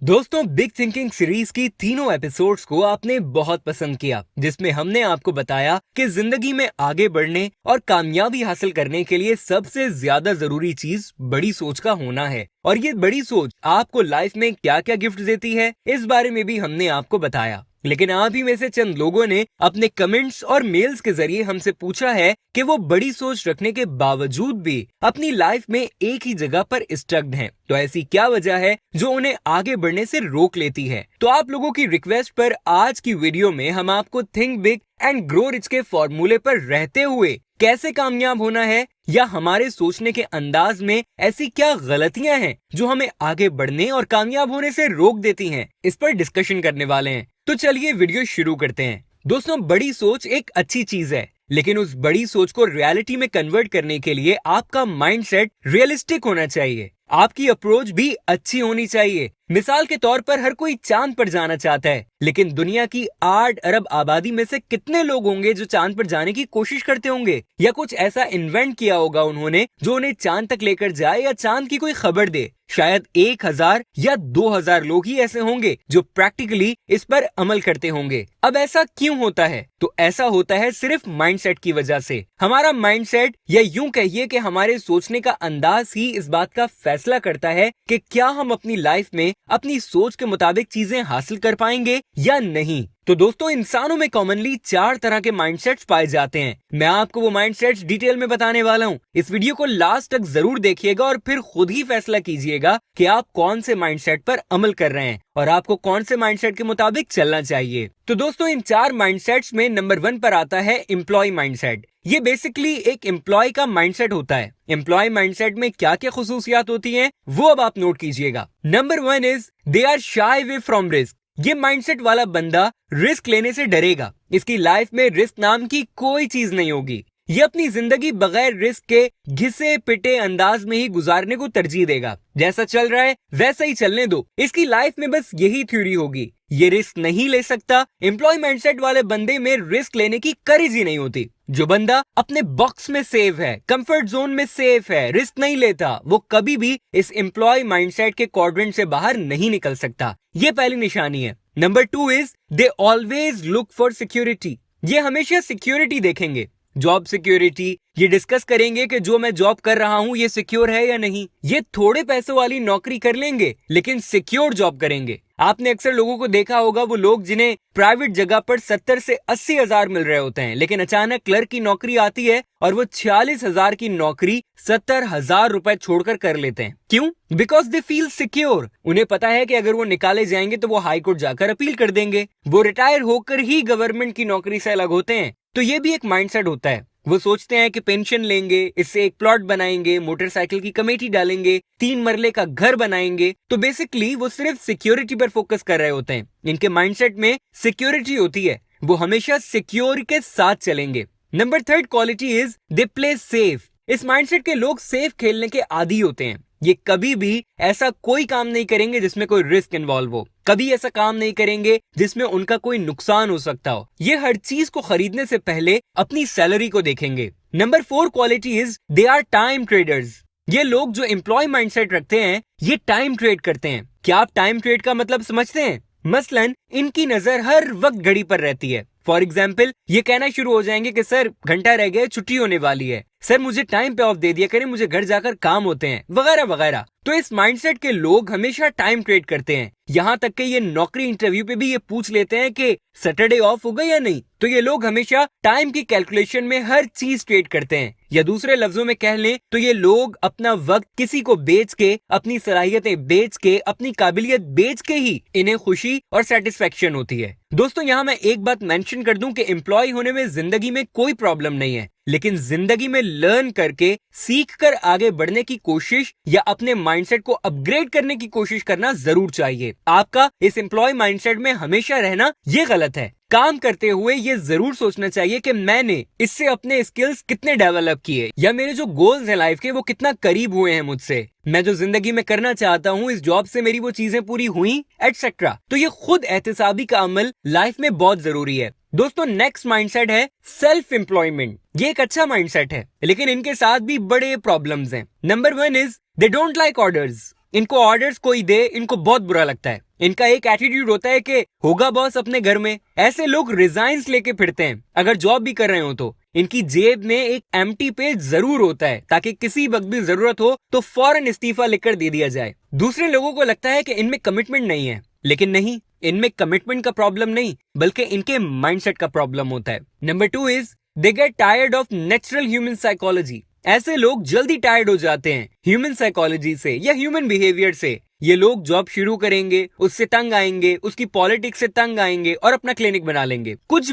दोस्तों, big thinking series की तीनों एपिसोड्स को आपने बहुत पसंद किया, जिसमें हमने आपको बताया कि जिंदगी में आगे बढ़ने और कामयाबी हासिल करने के लिए सबसे ज्यादा जरूरी चीज बड़ी सोच का होना है। और ये बड़ी सोच आपको लाइफ में क्या क्या गिफ्ट देती है, इस बारे में भी हमने आपको बताया। लेकिन आप ही में से चंद लोगों ने अपने कमेंट्स और मेल्स के जरिए हमसे पूछा है कि वो बड़ी सोच रखने के बावजूद भी अपनी लाइफ में एक ही जगह पर स्टक्ड हैं। तो ऐसी क्या वजह है जो उन्हें आगे बढ़ने से रोक लेती है? तो आप लोगों की रिक्वेस्ट पर आज की वीडियो में हम आपको think big and grow rich के फॉर्मूले पर रहते हुए कैसे कामयाब होना है, या हमारे सोचने के अंदाज में ऐसी क्या गलतियां हैं जो हमें आगे बढ़ने और कामयाब होने से रोक देती हैं, इस पर डिस्कशन करने वाले हैं। तो चलिए वीडियो शुरू करते हैं। दोस्तों, बड़ी सोच एक अच्छी चीज है, लेकिन उस बड़ी सोच को रियलिटी में कन्वर्ट करने के लिए आपका माइंडसेट रियलिस्टिक होना चाहिए। आपकी अप्रोच भी अच्छी होनी चाहिए। मिसाल के तौर पर हर कोई चांद पर जाना चाहता है, लेकिन दुनिया की 8 अरब आबादी में से कितने लोग होंगे जो चांद पर जाने की कोशिश करते होंगे, या कुछ ऐसा इन्वेंट किया होगा उन्होंने जो उन्हें चांद तक लेकर जाए या चांद की कोई खबर दे। शायद 1000 या 2000 लोग ही ऐसे होंगे जो प्रैक्टिकली इस पर अमल करते होंगे। अब ऐसा क्यों होता है? तो ऐसा होता है सिर्फ माइंडसेट की वजह से। हमारा माइंडसेट, या यूं कहिए कि हमारे सोचने का अंदाज ही इस बात का फैसला करता है कि क्या हम अपनी लाइफ में अपनी सोच के मुताबिक चीजें हासिल कर पाएंगे या नहीं। तो दोस्तों, इंसानों में कॉमनली 4 तरह के माइंडसेट्स पाए जाते हैं। मैं आपको वो माइंडसेट्स डिटेल में बताने वाला हूँ। इस वीडियो को लास्ट तक जरूर देखिएगा और फिर खुद ही फैसला कीजिएगा कि आप कौन से माइंडसेट पर अमल कर रहे हैं और आपको कौन से माइंडसेट के मुताबिक चलना चाहिए। तो दोस्तों, इन 4 माइंडसेट्स में नंबर 1 पर आता है एम्प्लॉय माइंडसेट। ये बेसिकली एक एम्प्लॉय का माइंडसेट होता है। एम्प्लॉय माइंडसेट में क्या क्या खुसूसियात होती हैं, वो अब आप नोट कीजिएगा। Number 1 is they are shy away from risk. ये माइंडसेट वाला बंदा रिस्क लेने से डरेगा। इसकी लाइफ में रिस्क नाम की कोई चीज नहीं होगी। ये अपनी जिंदगी बगैर रिस्क के घिसे पिटे अंदाज में ही गुजारने को तरजीह देगा। जैसा चल रहा है वैसा ही चलने दो, इसकी लाइफ में बस यही थ्योरी होगी। ये रिस्क नहीं ले सकता। एम्प्लॉय माइंडसेट वाले बंदे में रिस्क लेने की करीज ही नहीं होती। जो बंदा अपने बॉक्स में सेफ है, कंफर्ट जोन में सेफ है, रिस्क नहीं लेता, वो कभी भी इस एम्प्लॉय माइंडसेट के क्वाड्रेंट से बाहर नहीं निकल सकता। ये पहली निशानी है। Number 2 is they always look for security. ये हमेशा सिक्योरिटी देखेंगे। जॉब सिक्योरिटी, ये डिस्कस करेंगे कि जो मैं जॉब कर रहा हूं ये सिक्योर है या नहीं। ये थोड़े पैसों वाली नौकरी कर लेंगे, लेकिन सिक्योर जॉब करेंगे। आपने अक्सर लोगों को देखा होगा, वो लोग जिन्हें प्राइवेट जगह पर 70 से 80 हजार मिल रहे होते हैं, लेकिन अचानक क्लर्क की नौकरी आती है और वो 46 हजार की नौकरी 70 हजार रुपए छोड़कर कर लेते हैं। क्यों? Because they feel secure. उन्हें पता है कि अगर वो निकाले जाएंगे तो वो हाई कोर्ट जाकर अपील कर देंगे। वो रिटायर होकर ही गवर्नमेंट की नौकरी से अलग होते हैं। तो ये भी एक माइंडसेट होता है। वो सोचते हैं कि पेंशन लेंगे, इससे एक प्लॉट बनाएंगे, मोटरसाइकिल की कमेटी डालेंगे, 3 मरले का घर बनाएंगे। तो बेसिकली वो सिर्फ सिक्योरिटी पर फोकस कर रहे होते हैं। इनके माइंडसेट में सिक्योरिटी होती है, वो हमेशा सिक्योर के साथ चलेंगे। Number 3 quality is they play safe. इस माइंडसेट के लोग सेफ खेलने के आदी होते हैं। ये कभी भी ऐसा कोई काम नहीं करेंगे जिसमें कोई रिस्क इन्वॉल्व हो। कभी ऐसा काम नहीं करेंगे जिसमें उनका कोई नुकसान हो सकता हो। ये हर चीज को खरीदने से पहले अपनी सैलरी को देखेंगे। Number 4 quality is they are time traders. ये लोग जो एम्प्लॉय माइंडसेट रखते हैं, ये टाइम ट्रेड करते हैं। क्या आप टाइम ट्रेड का मतलब समझते हैं? मसलन इनकी नजर हर वक्त घड़ी पर रहती है। फॉर एग्जाम्पल, ये कहना शुरू हो जाएंगे कि सर घंटा रह गया, छुट्टी होने वाली है, सर मुझे टाइम पे ऑफ दे दिया करें, मुझे घर जाकर काम होते हैं, वगैरह वगैरह। तो इस माइंडसेट के लोग हमेशा टाइम ट्रेड करते हैं। यहाँ तक कि ये नौकरी इंटरव्यू पे भी ये पूछ लेते हैं कि सैटरडे ऑफ होगा या नहीं। तो ये लोग हमेशा टाइम की कैलकुलेशन में हर चीज ट्रेड करते हैं। या दूसरे लफ्जों में कह लें तो ये लोग अपना वक्त किसी को बेच के, अपनी सलाहियतें बेच के, अपनी काबिलियत बेच के ही इन्हें खुशी और सेटिस्फेक्शन होती है। दोस्तों, यहाँ मैं एक बात मेंशन कर दूं कि एम्प्लॉय होने में जिंदगी में कोई प्रॉब्लम नहीं है, लेकिन जिंदगी में लर्न करके, सीख कर आगे बढ़ने की कोशिश या अपने माइंडसेट को अपग्रेड करने की कोशिश करना जरूर चाहिए। आपका इस एम्प्लॉय माइंडसेट में हमेशा रहना ये गलत है। काम करते हुए ये जरूर सोचना चाहिए कि मैंने इससे अपने स्किल्स कितने डेवलप किए, या मेरे जो गोल्स हैं लाइफ के वो कितना करीब हुए हैं मुझसे। मैं जो जिंदगी में करना चाहता हूँ, इस जॉब से मेरी वो चीजें पूरी हुई, एटसेट्रा। तो ये खुद एहतिसाबी का अमल लाइफ में बहुत जरूरी है। दोस्तों, नेक्स्ट माइंडसेट है सेल्फ एम्प्लॉयमेंट। ये एक अच्छा माइंडसेट है, लेकिन इनके साथ भी बड़े प्रॉब्लम्स हैं। Number 1 is they don't like orders. इनको ऑर्डर्स कोई दे, इनको बहुत बुरा लगता है। इनका एक एटीट्यूड होता है कि होगा बॉस अपने घर में। ऐसे लोग रिजाइन्स लेके फिरते हैं अगर जॉब भी कर रहे हो तो। इनकी जेब में एक एम्प्टी पेज जरूर होता है ताकि किसी वक्त भी जरूरत हो तो फौरन इस्तीफा लिखकर दे दिया जाए। दूसरे लोगों को लगता है कि इनमें कमिटमेंट नहीं है, लेकिन नहीं, इनमें कमिटमेंट का प्रॉब्लम नहीं बल्कि इनके माइंडसेट का प्रॉब्लम होता है। Number 2 is they get tired of natural human psychology. ऐसे लोग जल्दी टायर्ड हो जाते हैं ह्यूमन साइकोलॉजी से या ह्यूमन बिहेवियर से। ये लोग जॉब शुरू करेंगे, उससे तंग आएंगे, उसकी पॉलिटिक्स से तंग आएंगे और अपना क्लिनिक बना लेंगे। कुछ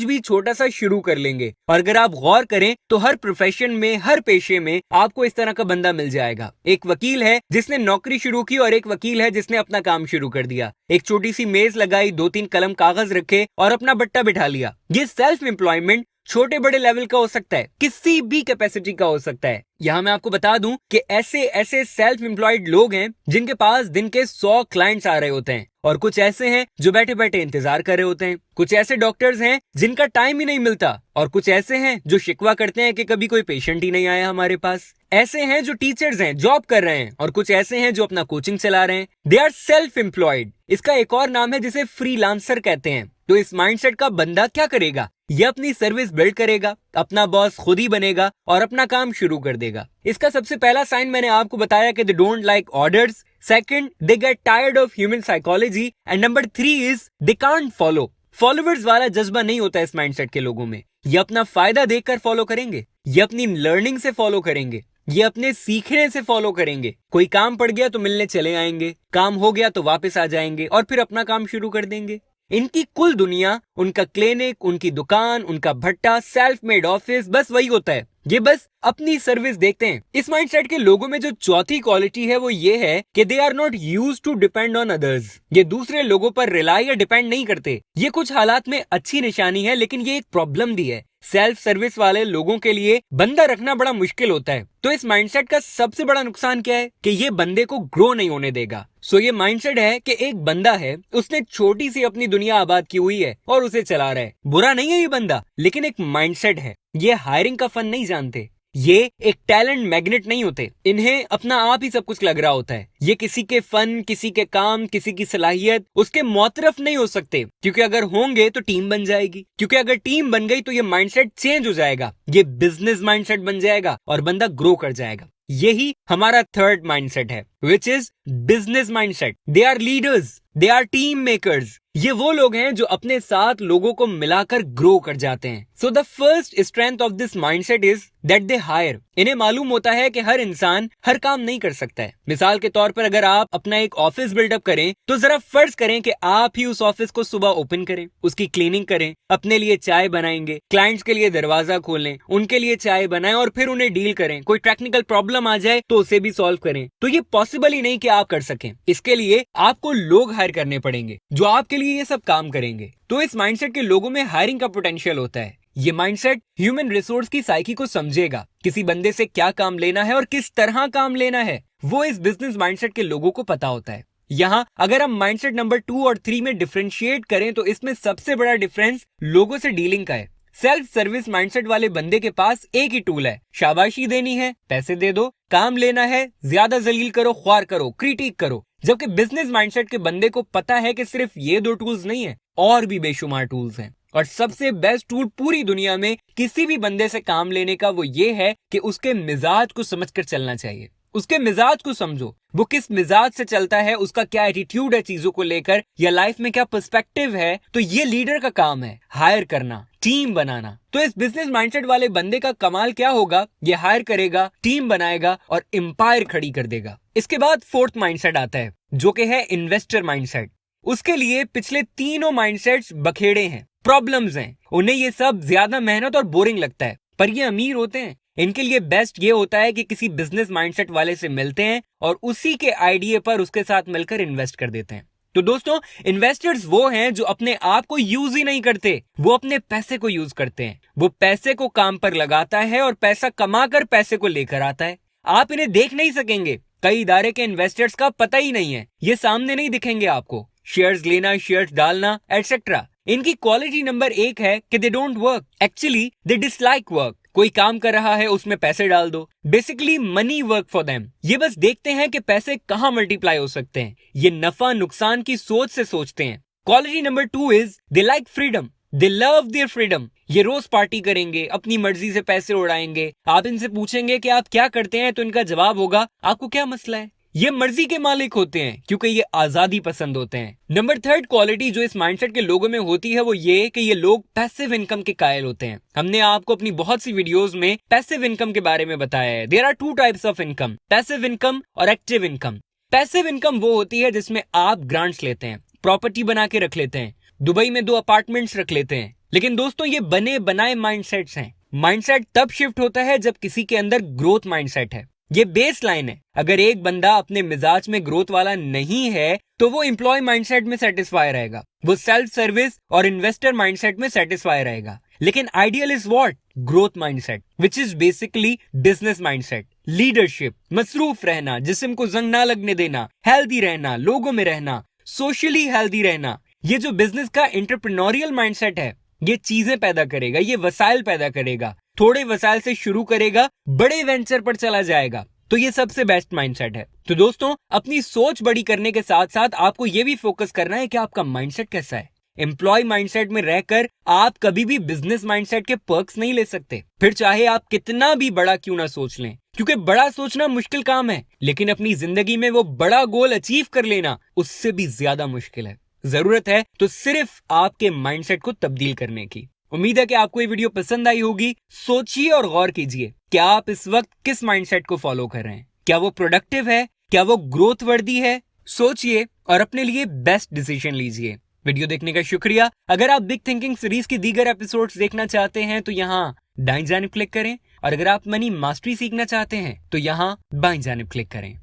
भी छोटा सा शुरू कर लेंगे। और अगर आप गौर करें तो हर प्रोफेशन में, हर पेशे में आपको इस तरह का बंदा मिल जाएगा। एक वकील है जिसने नौकरी शुरू की और एक वकील है जिसने अपना काम शुरू कर दिया। एक छोटी सी मेज लगाई, 2-3 कलम कागज रखे और अपना बट्टा बिठा लिया। ये सेल्फ एम्प्लॉयमेंट छोटे बड़े लेवल का हो सकता है, किसी भी कैपेसिटी का हो सकता है। यहां मैं आपको बता दूं कि ऐसे सेल्फ एम्प्लॉयड लोग हैं जिनके पास दिन के 100 क्लाइंट्स आ रहे होते हैं, और कुछ ऐसे हैं जो बैठे बैठे इंतजार कर रहे होते हैं। कुछ ऐसे डॉक्टर्स हैं जिनका टाइम ही नहीं मिलता, और कुछ ऐसे हैं जो शिकवा करते हैं कि कभी कोई पेशेंट ही नहीं आया हमारे पास। ऐसे हैं जो टीचर्स हैं, जॉब कर रहे हैं, और कुछ ऐसे हैं जो अपना कोचिंग चला रहे हैं। They are self employed. इसका एक और नाम है जिसे फ्रीलांसर कहते हैं। तो इस माइंडसेट का बंदा क्या करेगा? ये अपनी सर्विस बिल्ड करेगा, अपना बॉस खुद ही बनेगा और अपना काम शुरू कर देगा। इसका सबसे पहला साइन मैंने आपको बताया कि they don't like orders. Second, they get tired of human psychology. And number 3 is they can't follow. Followers वाला जज्बा नहीं होता इस माइंडसेट के लोगों में। ये अपना फायदा देखकर फॉलो करेंगे, ये अपनी लर्निंग से फॉलो करेंगे, ये अपने सीखने से फॉलो करेंगे। कोई काम पड़ गया तो मिलने चले आएंगे, काम हो गया तो वापस आ जाएंगे और फिर अपना काम शुरू कर देंगे। इनकी कुल दुनिया, उनका क्लिनिक, उनकी दुकान, उनका भट्टा, सेल्फ मेड ऑफिस, बस वही होता है। ये बस अपनी सर्विस देखते हैं। इस माइंडसेट के लोगों में जो चौथी क्वालिटी है वो ये है कि they are not used to depend on others. ये दूसरे लोगों पर रिलाई या डिपेंड नहीं करते। ये कुछ हालात में अच्छी निशानी है, लेकिन ये एक प्रॉब्लम भी है। सेल्फ सर्विस वाले लोगों के लिए बंदा रखना बड़ा मुश्किल होता है। तो इस माइंडसेट का सबसे बड़ा नुकसान क्या है कि ये बंदे को ग्रो नहीं होने देगा। सो ये माइंडसेट है कि एक बंदा है, उसने छोटी सी अपनी दुनिया आबाद की हुई है और उसे चला रहा है। बुरा नहीं है ये बंदा, लेकिन एक माइंडसेट है। ये हायरिंग का फन नहीं जानते, ये एक टैलेंट मैग्नेट नहीं होते। इन्हें अपना आप ही सब कुछ लग रहा होता है। ये किसी के फन, किसी के काम, किसी की सलाहियत उसके मौतरफ नहीं हो सकते, क्योंकि अगर होंगे तो टीम बन जाएगी, क्योंकि अगर टीम बन गई तो ये माइंडसेट चेंज हो जाएगा, ये बिजनेस माइंडसेट बन जाएगा और बंदा ग्रो कर जाएगा। यही हमारा थर्ड माइंडसेट है, which is business mindset. They are leaders, they are team makers. ये वो लोग हैं जो अपने साथ लोगों को मिलाकर ग्रो कर जाते हैं। So the first strength of this mindset is that they hire. इन्हें मालूम होता है कि हर इंसान हर काम नहीं कर सकता है। मिसाल के तौर पर अगर आप अपना एक ऑफिस बिल्डअप करें तो जरा फर्ज करें कि आप ही उस ऑफिस को सुबह ओपन करें, उसकी क्लीनिंग करें, अपने लिए चाय बनाएंगे, क्लाइंट्स के लिए दरवाजा खोलें, उनके लिए चाय बनाएं और फिर उन्हें डील करें। कोई टेक्निकल प्रॉब्लम आ जाए तो उसे भी सॉल्व करें। तो ये पॉसिबल ही नहीं कि आप कर सकें। इसके लिए आपको लोग हायर करने पड़ेंगे जो आपके लिए ये सब काम करेंगे। तो इस माइंडसेट के लोगों में हायरिंग का पोटेंशियल होता है। ये माइंडसेट ह्यूमन रिसोर्स की साइकी को समझेगा, किसी बंदे से क्या काम लेना है और किस तरह काम लेना है, वो इस बिजनेस माइंडसेट के लोगों को पता होता है। यहाँ अगर हम माइंडसेट नंबर 2 और 3 में डिफरेंशिएट करें तो इसमें सबसे बड़ा डिफरेंस लोगों से डीलिंग का है। सेल्फ सर्विस माइंडसेट वाले बंदे के पास एक ही टूल है, शाबाशी देनी है, पैसे दे दो, काम लेना है, ज्यादा जलील करो, ख्वार करो, क्रिटिक करो। जबकि बिजनेस माइंडसेट के बंदे को पता है कि सिर्फ ये 2 टूल्स नहीं है, और भी बेशुमार टूल्स हैं। और सबसे बेस्ट टूल पूरी दुनिया में किसी भी बंदे से काम लेने का वो ये है कि उसके मिजाज को समझकर चलना चाहिए। उसके मिजाज को समझो, वो किस मिजाज से चलता है, उसका क्या एटीट्यूड है चीजों को लेकर, या लाइफ में क्या पर्सपेक्टिव है। तो ये लीडर का काम है, हायर करना, टीम बनाना। तो इस बिजनेस माइंडसेट वाले बंदे का कमाल क्या होगा, ये हायर करेगा, टीम बनाएगा और एम्पायर खड़ी कर देगा। इसके बाद फोर्थ माइंडसेट आता है जो कि है इन्वेस्टर माइंडसेट। उसके लिए पिछले तीनों माइंडसेट्स बखेड़े हैं, प्रॉब्लम्स हैं। उन्हें ये सब ज्यादा मेहनत और बोरिंग लगता है, पर ये अमीर होते हैं। इनके लिए बेस्ट ये होता है कि किसी बिजनेस माइंडसेट वाले से मिलते हैं और उसी के आइडिया पर उसके साथ मिलकर इन्वेस्ट कर देते हैं। तो दोस्तों, इन्वेस्टर्स वो हैं जो अपने आप को यूज ही नहीं करते, वो अपने पैसे को यूज करते हैं। वो पैसे को काम पर लगाता है और पैसा कमाकर पैसे को लेकर आता है। आप इन्हें देख नहीं सकेंगे। कई इदारे के इन्वेस्टर्स का पता ही नहीं है, ये सामने नहीं दिखेंगे आपको। शेयर्स लेना, शेयर्स डालना, एटसेट्रा। इनकी क्वालिटी नंबर 1 है कि they don't work, actually they dislike work. कोई काम कर रहा है उसमें पैसे डाल दो। Basically money work for them. ये बस देखते हैं कि पैसे कहां मल्टीप्लाई हो सकते हैं। ये नफा नुकसान की सोच से सोचते हैं। Quality number 2 is they like freedom. They love their freedom. ये रोज पार्टी करेंगे, अपनी मर्जी से पैसे उड़ाएंगे। आप इनसे पूछेंगे कि आप क्या करते हैं तो इनका जवाब होगा, आपको क्या मसला है। ये मर्जी के मालिक होते हैं क्योंकि ये आजादी पसंद होते हैं। नंबर 3 क्वालिटी जो इस माइंडसेट के लोगों में होती है वो ये कि ये लोग पैसिव इनकम के कायल होते हैं। हमने आपको अपनी बहुत सी वीडियोस में पैसिव इनकम के बारे में बताया है। There are 2 types of income, passive income और एक्टिव इनकम। पैसिव इनकम वो होती है जिसमें आप ग्रांट्स लेते हैं, प्रॉपर्टी बना के रख लेते हैं, दुबई में 2 अपार्टमेंट्स रख लेते हैं। लेकिन दोस्तों ये बने बनाए माइंडसेट्स हैं। माइंडसेट तब शिफ्ट होता है जब किसी के अंदर ग्रोथ माइंडसेट है। ये बेस लाइन है। अगर एक बंदा अपने मिजाज में ग्रोथ वाला नहीं है तो वो एम्प्लॉय माइंडसेट में सेटिस्फाई रहेगा, वो सेल्फ सर्विस और इन्वेस्टर माइंडसेट में सेटिस्फाई रहेगा। लेकिन ideal is what? Growth mindset, which is basically business mindset. Leadership, मसरूफ रहना, जिस्म को जंग ना लगने देना, हेल्दी रहना, लोगों में रहना, सोशली हेल्दी रहना। ये जो बिजनेस का एंटरप्रेन्योरियल माइंडसेट है ये चीजें पैदा करेगा, ये वसाइल पैदा करेगा। थोड़े वसाइल से शुरू करेगा, बड़े वेंचर पर चला जाएगा। तो ये सबसे बेस्ट माइंडसेट है। तो दोस्तों अपनी सोच बड़ी करने के साथ साथ आपको ये भी फोकस करना है कि आपका माइंडसेट कैसा है। एम्प्लॉय माइंडसेट में रहकर आप कभी भी बिजनेस माइंडसेट के पर्क्स नहीं ले सकते, फिर चाहे आप कितना भी बड़ा क्यों ना सोच लें। क्योंकि बड़ा सोचना मुश्किल काम है, लेकिन अपनी जिंदगी में वो बड़ा गोल अचीव कर लेना उससे भी ज्यादा मुश्किल है। जरूरत है तो सिर्फ आपके माइंडसेट को तब्दील करने की। उम्मीद है कि आपको ये वीडियो पसंद आई होगी। सोचिए और गौर कीजिए क्या आप इस वक्त किस माइंडसेट को फॉलो कर रहे हैं। क्या वो प्रोडक्टिव है? क्या वो ग्रोथ वर्दी है? सोचिए और अपने लिए बेस्ट डिसीजन लीजिए। वीडियो देखने का शुक्रिया। अगर आप बिग थिंकिंग सीरीज की दीगर एपिसोड्स देखना चाहते हैं तो यहाँ दाईं जानिब क्लिक करें, और अगर आप मनी मास्टरी सीखना चाहते हैं तो यहाँ बाईं जानिब क्लिक करें।